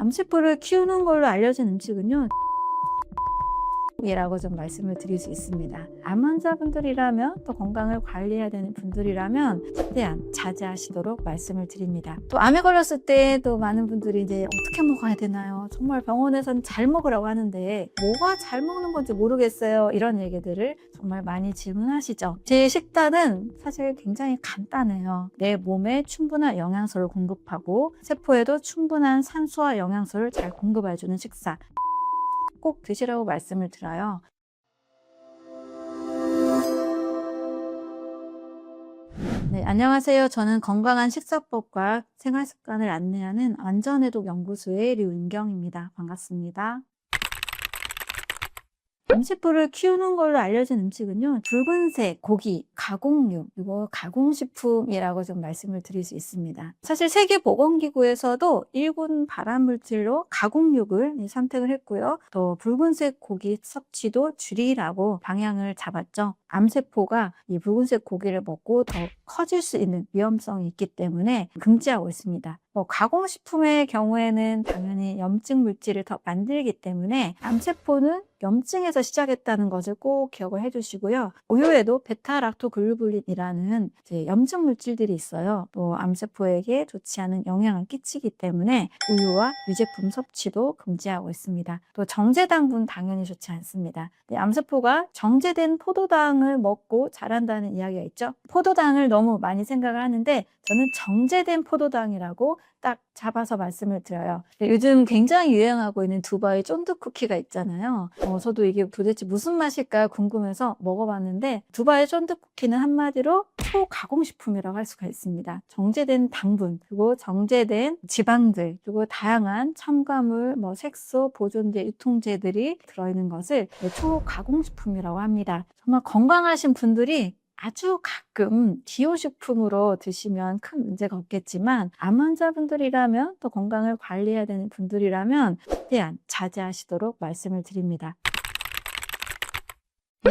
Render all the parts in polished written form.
암세포를 키우는 걸로 알려진 음식은요, 이라고 좀 말씀을 드릴 수 있습니다. 암 환자분들이라면, 또 건강을 관리해야 되는 분들이라면 최대한 자제하시도록 말씀을 드립니다. 또 암에 걸렸을 때 또 많은 분들이 이제 어떻게 먹어야 되나요? 정말 병원에서는 잘 먹으라고 하는데 뭐가 잘 먹는 건지 모르겠어요. 이런 얘기들을 정말 많이 질문하시죠. 제 식단은 사실 굉장히 간단해요. 내 몸에 충분한 영양소를 공급하고 세포에도 충분한 산소와 영양소를 잘 공급해주는 식사 꼭 드시라고 말씀을 드려요. 네, 안녕하세요. 저는 건강한 식사법과 생활습관을 안내하는 안전해독 연구소의 류은경입니다. 반갑습니다. 암세포를 키우는 걸로 알려진 음식은요, 붉은색 고기, 가공육, 그리고 가공식품이라고 좀 말씀을 드릴 수 있습니다. 사실 세계보건기구에서도 1군 발암물질로 가공육을 선택을 했고요. 또 붉은색 고기 섭취도 줄이라고 방향을 잡았죠. 암세포가 이 붉은색 고기를 먹고 더 커질 수 있는 위험성이 있기 때문에 금지하고 있습니다. 가공식품의 경우에는 당연히 염증 물질을 더 만들기 때문에 암세포는 염증에서 시작했다는 것을 꼭 기억을 해주시고요. 우유에도 베타락토글루불린이라는 염증 물질들이 있어요. 또 암세포에게 좋지 않은 영향을 끼치기 때문에 우유와 유제품 섭취도 금지하고 있습니다. 또 정제당분 당연히 좋지 않습니다. 암세포가 정제된 포도당을 먹고 자란다는 이야기가 있죠. 포도당을 너무 많이 생각을 하는데 저는 정제된 포도당이라고 딱 잡아서 말씀을 드려요. 요즘 굉장히 유행하고 있는 두바이 쫀득 쿠키가 있잖아요. 저도 이게 도대체 무슨 맛일까 궁금해서 먹어봤는데 두바이 쫀득 쿠키는 한마디로 초가공식품이라고 할 수가 있습니다. 정제된 당분, 그리고 정제된 지방들, 그리고 다양한 첨가물, 색소, 보존제, 유통제들이 들어있는 것을 초가공식품이라고 합니다. 정말 건강하신 분들이 아주 가끔 기호식품으로 드시면 큰 문제가 없겠지만 암 환자분들이라면, 또 건강을 관리해야 되는 분들이라면 최대한 자제하시도록 말씀을 드립니다.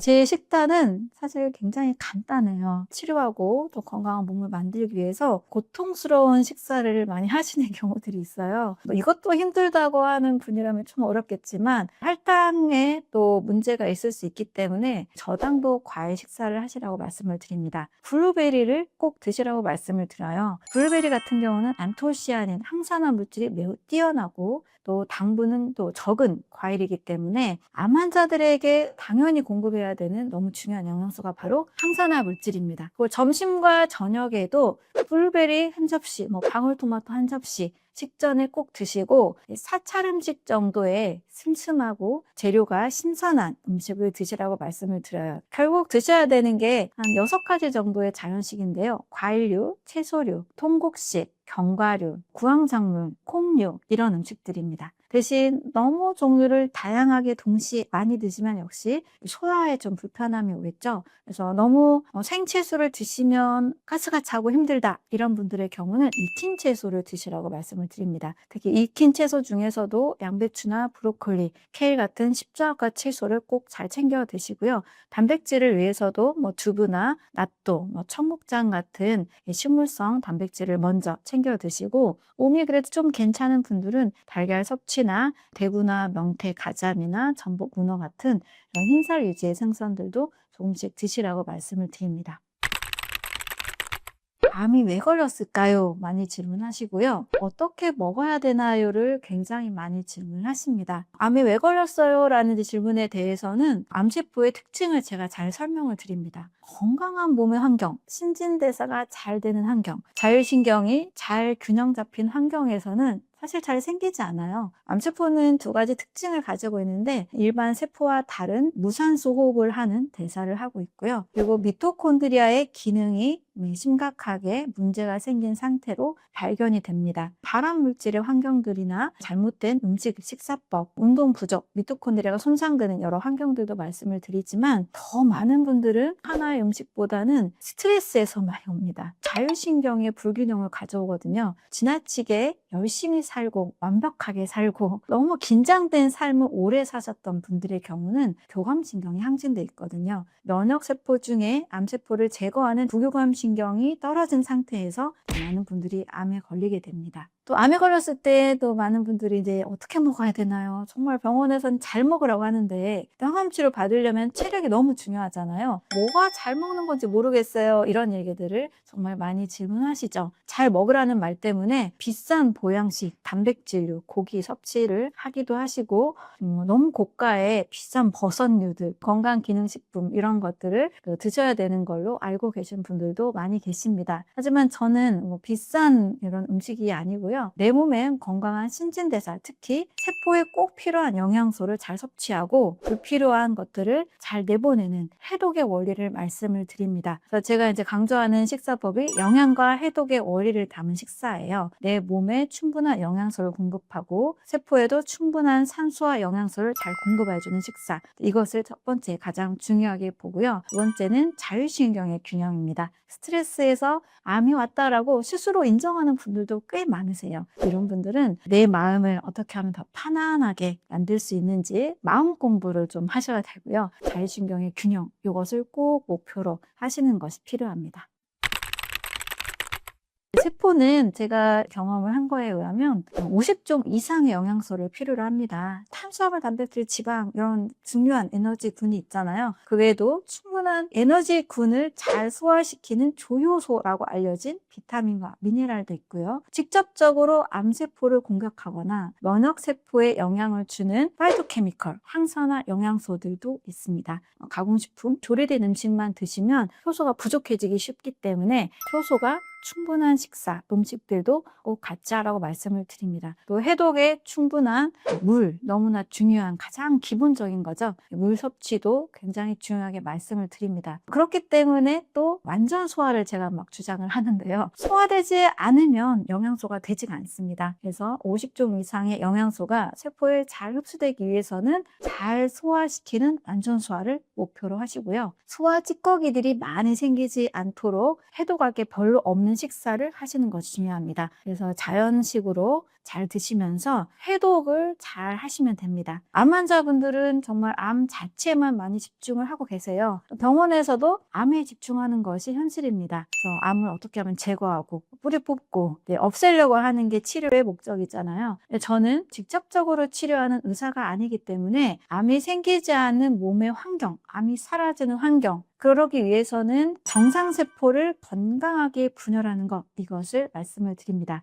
제 식단은 사실 굉장히 간단해요. 치료하고 또 건강한 몸을 만들기 위해서 고통스러운 식사를 많이 하시는 경우들이 있어요. 이것도 힘들다고 하는 분이라면 좀 어렵겠지만 혈당에 또 문제가 있을 수 있기 때문에 저당도 과일 식사를 하시라고 말씀을 드립니다. 블루베리를 꼭 드시라고 말씀을 드려요. 블루베리 같은 경우는 안토시아닌, 항산화 물질이 매우 뛰어나고 또 당분은 또 적은 과일이기 때문에 암 환자들에게 당연히 공급해야 되는 너무 중요한 영양소가 바로 항산화 물질입니다. 그리고 점심과 저녁에도 블루베리 한 접시, 방울토마토 한 접시 식전에 꼭 드시고 4차 음식 정도의 슴슴하고 재료가 신선한 음식을 드시라고 말씀을 드려요. 결국 드셔야 되는 게 한 6가지 정도의 자연식인데요. 과일류, 채소류, 통곡식, 견과류, 구황작물, 콩류 이런 음식들입니다. 대신 너무 종류를 다양하게 동시에 많이 드시면 역시 소화에 좀 불편함이 오겠죠. 그래서 너무 생채소를 드시면 가스가 차고 힘들다 이런 분들의 경우는 익힌 채소를 드시라고 말씀을 드립니다. 특히 익힌 채소 중에서도 양배추나 브로콜리, 케일 같은 십자가 채소를 꼭 잘 챙겨 드시고요. 단백질을 위해서도 두부나 낫또, 청국장 같은 식물성 단백질을 먼저 챙겨 드시고, 몸이 그래도 좀 괜찮은 분들은 달걀 섭취나 대구나 명태, 가자미나 전복, 문어 같은 이런 흰살 위주의 생선들도 조금씩 드시라고 말씀을 드립니다. 암이 왜 걸렸을까요? 많이 질문하시고요. 어떻게 먹어야 되나요?를 굉장히 많이 질문하십니다. 암이 왜 걸렸어요? 라는 질문에 대해서는 암세포의 특징을 제가 잘 설명을 드립니다. 건강한 몸의 환경, 신진대사가 잘 되는 환경, 자율신경이 잘 균형 잡힌 환경에서는 사실 잘 생기지 않아요. 암세포는 2가지 특징을 가지고 있는데 일반 세포와 다른 무산소 호흡을 하는 대사를 하고 있고요. 그리고 미토콘드리아의 기능이 심각하게 문제가 생긴 상태로 발견이 됩니다. 발암물질의 환경들이나 잘못된 음식, 식사법, 운동 부족, 미토콘드리아가 손상되는 여러 환경들도 말씀을 드리지만 더 많은 분들은 하나의 음식보다는 스트레스에서 많이 옵니다. 자율신경의 불균형을 가져오거든요. 지나치게 열심히 살고 완벽하게 살고 너무 긴장된 삶을 오래 사셨던 분들의 경우는 교감신경이 항진돼 있거든요. 면역세포 중에 암세포를 제거하는 부교감신경이 떨어진 상태에서 많은 분들이 암에 걸리게 됩니다. 또 암에 걸렸을 때 또 많은 분들이 이제 어떻게 먹어야 되나요? 정말 병원에서는 잘 먹으라고 하는데 항암 치료 받으려면 체력이 너무 중요하잖아요. 뭐가 잘 먹는 건지 모르겠어요. 이런 얘기들을 정말 많이 질문하시죠. 잘 먹으라는 말 때문에 비싼 보양식, 단백질류, 고기 섭취를 하기도 하시고 너무 고가의 비싼 버섯류들, 건강기능식품 이런 것들을 드셔야 되는 걸로 알고 계신 분들도 많이 계십니다. 하지만 저는 비싼 이런 음식이 아니고요. 내 몸에 건강한 신진대사, 특히 세포에 꼭 필요한 영양소를 잘 섭취하고 불필요한 것들을 잘 내보내는 해독의 원리를 말씀을 드립니다. 그래서 제가 이제 강조하는 식사법이 영양과 해독의 원리를 담은 식사예요. 내 몸에 충분한 영양소를 공급하고 세포에도 충분한 산소와 영양소를 잘 공급해주는 식사. 이것을 첫 번째 가장 중요하게 보고요. 두 번째는 자율신경의 균형입니다. 스트레스에서 암이 왔다라고 스스로 인정하는 분들도 꽤 많으세요. 이런 분들은 내 마음을 어떻게 하면 더 편안하게 만들 수 있는지 마음 공부를 좀 하셔야 되고요. 자율신경의 균형, 이것을 꼭 목표로 하시는 것이 필요합니다. 세포는 제가 경험을 한 거에 의하면 50종 이상의 영양소를 필요로 합니다. 탄수화물, 단백질, 지방 이런 중요한 에너지군이 있잖아요. 그 외에도 충분한 에너지군을 잘 소화시키는 조효소라고 알려진 비타민과 미네랄도 있고요. 직접적으로 암세포를 공격하거나 면역세포에 영향을 주는 파이토케미컬, 항산화 영양소들도 있습니다. 가공식품, 조리된 음식만 드시면 효소가 부족해지기 쉽기 때문에 효소가 충분한 식사, 음식들도 꼭 같이 하라고 말씀을 드립니다. 또 해독에 충분한 물, 너무나 중요한 가장 기본적인 거죠. 물 섭취도 굉장히 중요하게 말씀을 드립니다. 그렇기 때문에 또 완전 소화를 제가 막 주장을 하는데요. 소화되지 않으면 영양소가 되지가 않습니다. 그래서 50종 이상의 영양소가 세포에 잘 흡수되기 위해서는 잘 소화시키는 완전 소화를 목표로 하시고요. 소화 찌꺼기들이 많이 생기지 않도록 해독할 게 별로 없는 식사를 하시는 것이 중요합니다. 그래서 자연식으로 잘 드시면서 해독을 잘 하시면 됩니다. 암 환자분들은 정말 암 자체에만 많이 집중을 하고 계세요. 병원에서도 암에 집중하는 것이 현실입니다. 그래서 암을 어떻게 하면 제거하고 뿌리 뽑고 없애려고 하는 게 치료의 목적이잖아요. 저는 직접적으로 치료하는 의사가 아니기 때문에 암이 생기지 않는 몸의 환경, 암이 사라지는 환경, 그러기 위해서는 정상세포를 건강하게 분열하는 것, 이것을 말씀을 드립니다.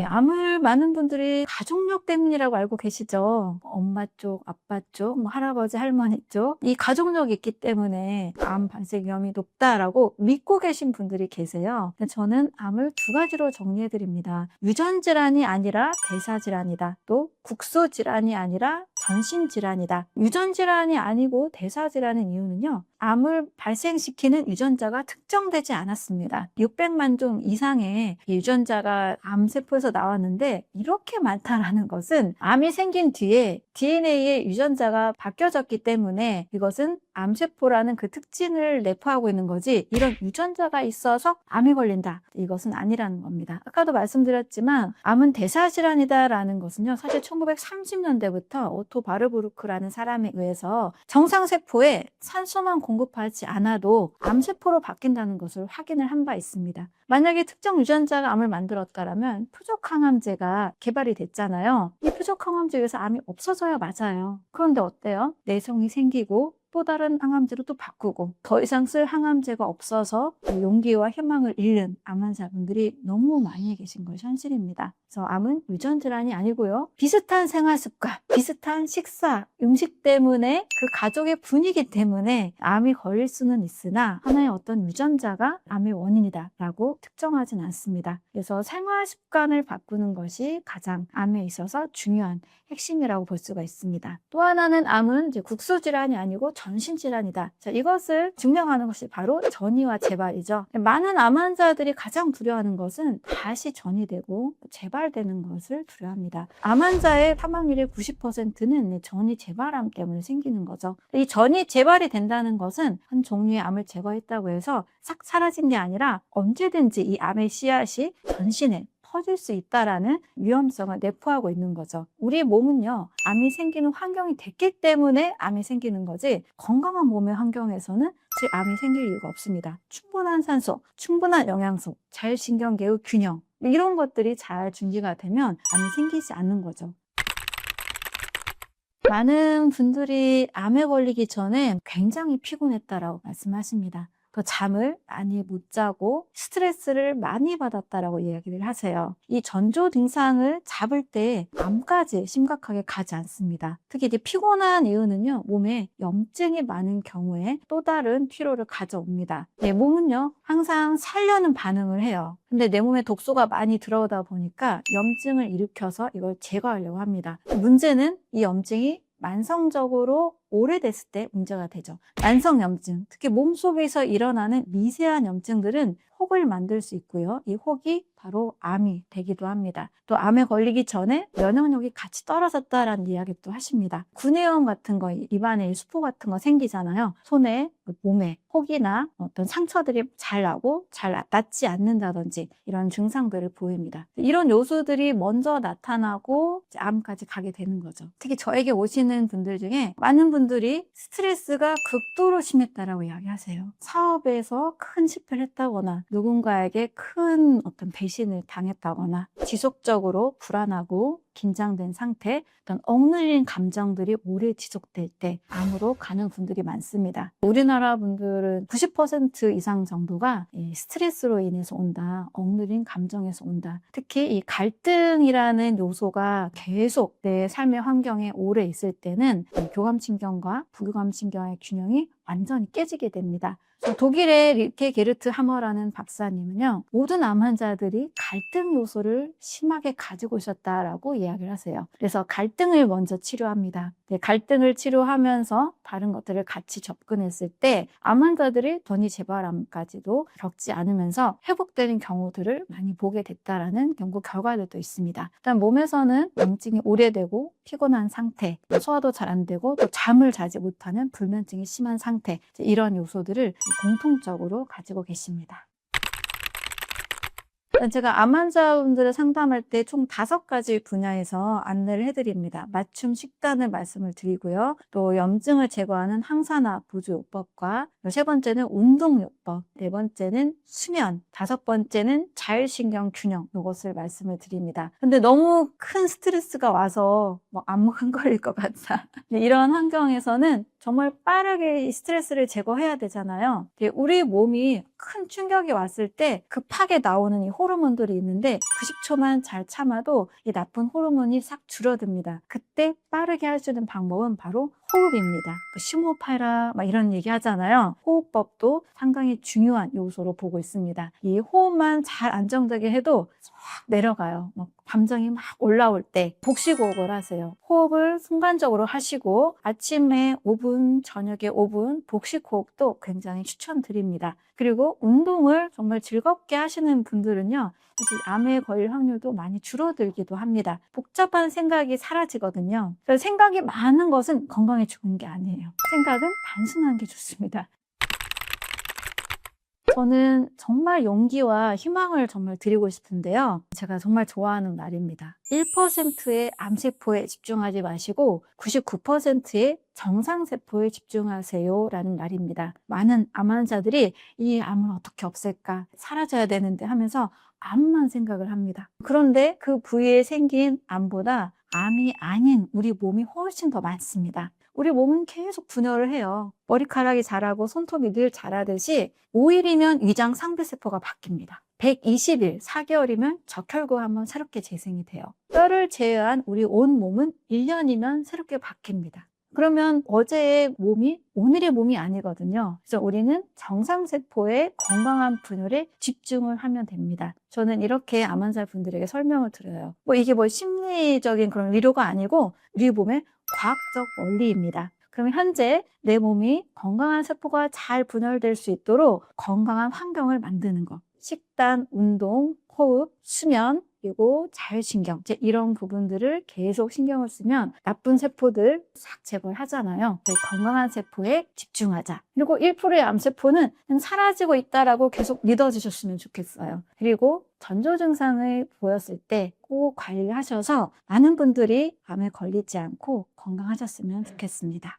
암을 많은 분들이 가족력 때문이라고 알고 계시죠? 엄마 쪽, 아빠 쪽, 할아버지, 할머니 쪽. 이 가족력이 있기 때문에 암 발생 위험이 높다라고 믿고 계신 분들이 계세요. 저는 암을 두 가지로 정리해 드립니다. 유전질환이 아니라 대사질환이다. 또 국소질환이 아니라 전신질환이다. 유전질환이 아니고 대사질환인 이유는요. 암을 발생시키는 유전자가 특정되지 않았습니다. 600만 종 이상의 유전자가 암세포에서 나왔는데 이렇게 많다라는 것은 암이 생긴 뒤에 DNA의 유전자가 바뀌어졌기 때문에 이것은 암세포라는 그 특징을 내포하고 있는 거지, 이런 유전자가 있어서 암이 걸린다, 이것은 아니라는 겁니다. 아까도 말씀드렸지만 암은 대사질환이다라는 것은요, 사실 1930년대부터 오토 바르부르크라는 사람에 의해서 정상세포에 산소만 공급하지 않아도 암세포로 바뀐다는 것을 확인을 한 바 있습니다. 만약에 특정 유전자가 암을 만들었다면 표적항암제가 개발이 됐잖아요. 이 표적항암제에서 암이 없어져야 맞아요. 그런데 어때요? 내성이 생기고 또 다른 항암제로 또 바꾸고 더 이상 쓸 항암제가 없어서 용기와 희망을 잃는 암 환자분들이 너무 많이 계신 것이 현실입니다. 그래서 암은 유전질환이 아니고요. 비슷한 생활습관, 비슷한 식사, 음식 때문에 그 가족의 분위기 때문에 암이 걸릴 수는 있으나 하나의 어떤 유전자가 암의 원인이다라고 특정하진 않습니다. 그래서 생활습관을 바꾸는 것이 가장 암에 있어서 중요한 핵심이라고 볼 수가 있습니다. 또 하나는 암은 이제 국소질환이 아니고 전신질환이다. 자, 이것을 증명하는 것이 바로 전이와 재발이죠. 많은 암 환자들이 가장 두려워하는 것은 다시 전이되고 재발되는 것을 두려워합니다. 암 환자의 사망률의 90%는 전이 재발암 때문에 생기는 거죠. 이 전이 재발이 된다는 것은 한 종류의 암을 제거했다고 해서 싹 사라진 게 아니라 언제든지 이 암의 씨앗이 전신에 퍼질 수 있다라는 위험성을 내포하고 있는 거죠. 우리 몸은요, 암이 생기는 환경이 됐기 때문에 암이 생기는 거지, 건강한 몸의 환경에서는 사실 암이 생길 이유가 없습니다. 충분한 산소, 충분한 영양소, 자율신경계의 균형, 이런 것들이 잘 준비가 되면 암이 생기지 않는 거죠. 많은 분들이 암에 걸리기 전에 굉장히 피곤했다라고 말씀하십니다. 또 잠을 많이 못 자고 스트레스를 많이 받았다라고 이야기를 하세요. 이 전조 증상을 잡을 때 암까지 심각하게 가지 않습니다. 특히 이제 피곤한 이유는요, 몸에 염증이 많은 경우에 또 다른 피로를 가져옵니다. 내 몸은요, 항상 살려는 반응을 해요. 근데 내 몸에 독소가 많이 들어오다 보니까 염증을 일으켜서 이걸 제거하려고 합니다. 문제는 이 염증이 만성적으로 오래됐을 때 문제가 되죠. 만성염증, 특히 몸속에서 일어나는 미세한 염증들은 혹을 만들 수 있고요. 이 혹이 바로 암이 되기도 합니다. 또 암에 걸리기 전에 면역력이 같이 떨어졌다라는 이야기도 하십니다. 구내염 같은 거, 입안에 수포 같은 거 생기잖아요. 손에, 몸에 혹이나 어떤 상처들이 잘 나고 잘 낫지 않는다든지 이런 증상들을 보입니다. 이런 요소들이 먼저 나타나고 암까지 가게 되는 거죠. 특히 저에게 오시는 분들 중에 많은 분들이 스트레스가 극도로 심했다라고 이야기하세요. 사업에서 큰 실패를 했다거나 누군가에게 큰 어떤 배신을 당했다거나 지속적으로 불안하고 긴장된 상태, 어떤 억눌린 감정들이 오래 지속될 때 암으로 가는 분들이 많습니다. 우리나라 분들은 90% 이상 정도가 스트레스로 인해서 온다, 억눌린 감정에서 온다. 특히 이 갈등이라는 요소가 계속 내 삶의 환경에 오래 있을 때는 교감신경과 부교감신경의 균형이 완전히 깨지게 됩니다. 독일의 릴케 게르트 하머라는 박사님은요, 모든 암 환자들이 갈등 요소를 심하게 가지고 있었다라고 이야기를 하세요. 그래서 갈등을 먼저 치료합니다. 갈등을 치료하면서 다른 것들을 같이 접근했을 때 암 환자들이 전이 재발암까지도 겪지 않으면서 회복되는 경우들을 많이 보게 됐다라는 연구 결과들도 있습니다. 일단 몸에서는 염증이 오래되고 피곤한 상태, 소화도 잘 안 되고 또 잠을 자지 못하는 불면증이 심한 상태, 이런 요소들을 공통적으로 가지고 계십니다. 제가 암 환자분들을 상담할 때 총 5가지 분야에서 안내를 해드립니다. 맞춤 식단을 말씀을 드리고요. 또 염증을 제거하는 항산화 보조요법과 3번째는 운동요법, 4번째는 수면, 5번째는 자율신경 균형, 이것을 말씀을 드립니다. 근데 너무 큰 스트레스가 와서 암 걸릴 것 같다. 이런 환경에서는 정말 빠르게 스트레스를 제거해야 되잖아요. 우리 몸이 큰 충격이 왔을 때 급하게 나오는 이 호르몬들이 있는데 90초만 잘 참아도 이 나쁜 호르몬이 싹 줄어듭니다. 그때 빠르게 할 수 있는 방법은 바로 호흡입니다. 심호흡해라 이런 얘기 하잖아요. 호흡법도 상당히 중요한 요소로 보고 있습니다. 이 호흡만 잘 안정되게 해도 확 내려가요. 감정이 막 올라올 때 복식호흡을 하세요. 호흡을 순간적으로 하시고 아침에 5분, 저녁에 5분 복식호흡도 굉장히 추천드립니다. 그리고 운동을 정말 즐겁게 하시는 분들은요, 사실 암에 걸릴 확률도 많이 줄어들기도 합니다. 복잡한 생각이 사라지거든요. 그래서 생각이 많은 것은 건강에 좋은 게 아니에요. 생각은 단순한 게 좋습니다. 저는 정말 용기와 희망을 정말 드리고 싶은데요. 제가 정말 좋아하는 말입니다. 1%의 암세포에 집중하지 마시고 99%의 정상세포에 집중하세요 라는 말입니다. 많은 암 환자들이 이 암을 어떻게 없앨까, 사라져야 되는데 하면서 암만 생각을 합니다. 그런데 그 부위에 생긴 암보다 암이 아닌 우리 몸이 훨씬 더 많습니다. 우리 몸은 계속 분열을 해요. 머리카락이 자라고 손톱이 늘 자라듯이 5일이면 위장 상대세포가 바뀝니다. 120일, 4개월이면 적혈구가 한번 새롭게 재생이 돼요. 뼈를 제외한 우리 온 몸은 1년이면 새롭게 바뀝니다. 그러면 어제의 몸이 오늘의 몸이 아니거든요. 그래서 우리는 정상세포의 건강한 분열에 집중을 하면 됩니다. 저는 이렇게 암 환자분들에게 설명을 드려요. 이게 심리적인 그런 위로가 아니고 우리 몸의 과학적 원리입니다. 그럼 현재 내 몸이 건강한 세포가 잘 분열될 수 있도록 건강한 환경을 만드는 것. 식단, 운동, 호흡, 수면, 그리고 자율신경, 이런 부분들을 계속 신경을 쓰면 나쁜 세포들 싹 제거를 하잖아요. 건강한 세포에 집중하자. 그리고 1%의 암세포는 그냥 사라지고 있다라고 계속 믿어주셨으면 좋겠어요. 그리고 전조 증상을 보였을 때 꼭 관리하셔서 많은 분들이 암에 걸리지 않고 건강하셨으면 좋겠습니다.